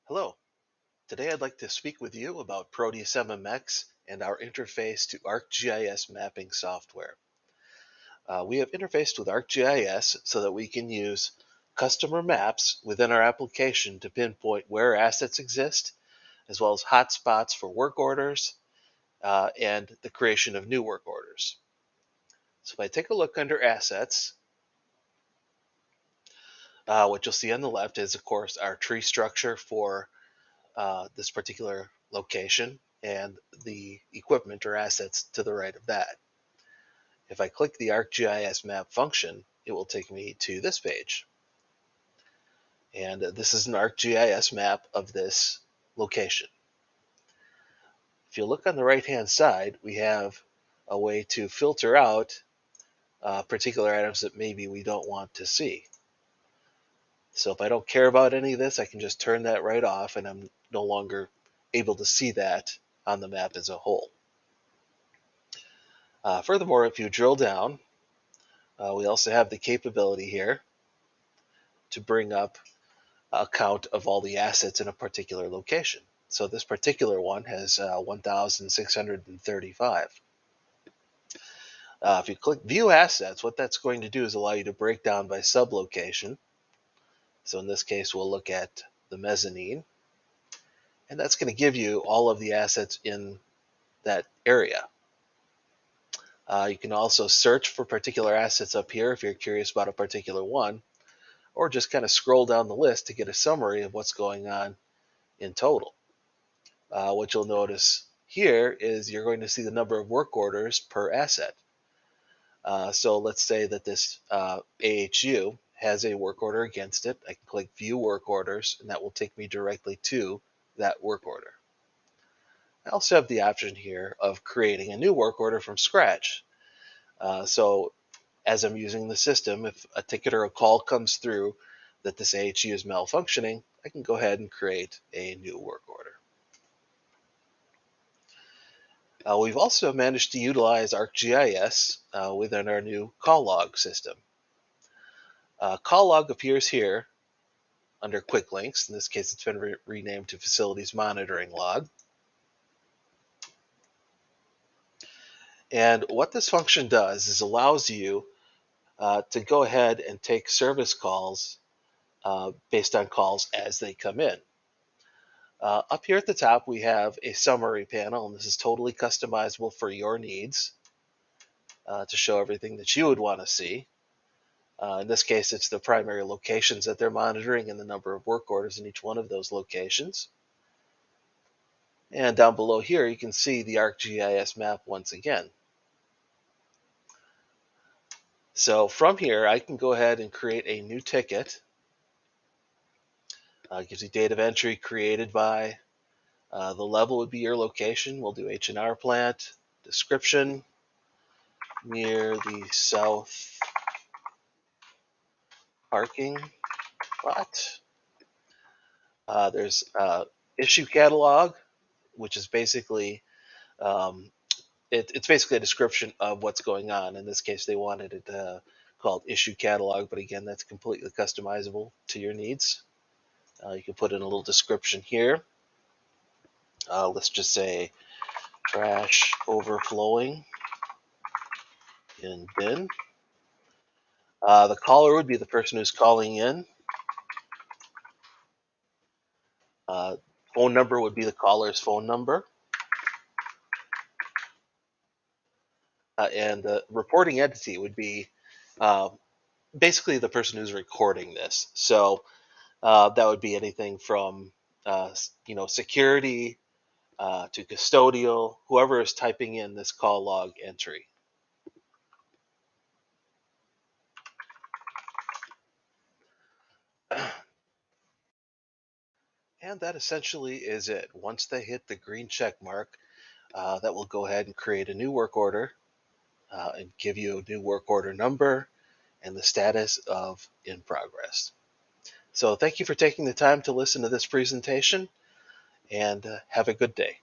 Hello. Today I'd like to speak with you about Proteus MMX and our interface to ArcGIS mapping software. We have interfaced with ArcGIS so that we can use customer maps within our application to pinpoint where assets exist, as well as hotspots for work orders and the creation of new work orders. So if I take a look under Assets, what you'll see on the left is, of course, our tree structure for this particular location and the equipment or assets to the right of that. If I click the ArcGIS map function, it will take me to this page. And this is an ArcGIS map of this location. If you look on the right-hand side, we have a way to filter out particular items that maybe we don't want to see. So if I don't care about any of this, I can just turn that right off and I'm no longer able to see that on the map as a whole. Furthermore, if you drill down, we also have the capability here to bring up a count of all the assets in a particular location. So this particular one has 1,635. If you click View Assets, what that's going to do is allow you to break down by sublocation. So in this case, we'll look at the mezzanine, and that's going to give you all of the assets in that area. You can also search for particular assets up here if you're curious about a particular one, or just kind of scroll down the list to get a summary of what's going on in total. What you'll notice here is you're going to see the number of work orders per asset. So let's say that this AHU has a work order against it. I can click View Work Orders, and that will take me directly to that work order. I also have the option here of creating a new work order from scratch. So as I'm using the system, if a ticket or a call comes through that this AHU is malfunctioning, I can go ahead and create a new work order. We've also managed to utilize ArcGIS within our new call log system. Call log appears here under quick links. In this case, it's been renamed to Facilities Monitoring Log. And what this function does is allows you to go ahead and take service calls based on calls as they come in. Up here at the top, we have a summary panel, and this is totally customizable for your needs to show everything that you would want to see. In this case, it's the primary locations that they're monitoring and the number of work orders in each one of those locations. And down below here, you can see the ArcGIS map once again. So from here, I can go ahead and create a new ticket. It gives you date of entry created by. The level would be your location. We'll do H&R plant. Description, near the south parking lot. There's issue catalog, which is basically it's basically a description of what's going on. In this case, they wanted it called issue catalog, but again, that's completely customizable to your needs. You can put in a little description here. Let's just say trash overflowing in bin. The caller would be the person who's calling in. Phone number would be the caller's phone number. And the reporting entity would be basically the person who's recording this. So that would be anything from security to custodial, whoever is typing in this call log entry. And that essentially is it. Once they hit the green check mark, that will go ahead and create a new work order and give you a new work order number and the status of in progress. So thank you for taking the time to listen to this presentation, and have a good day.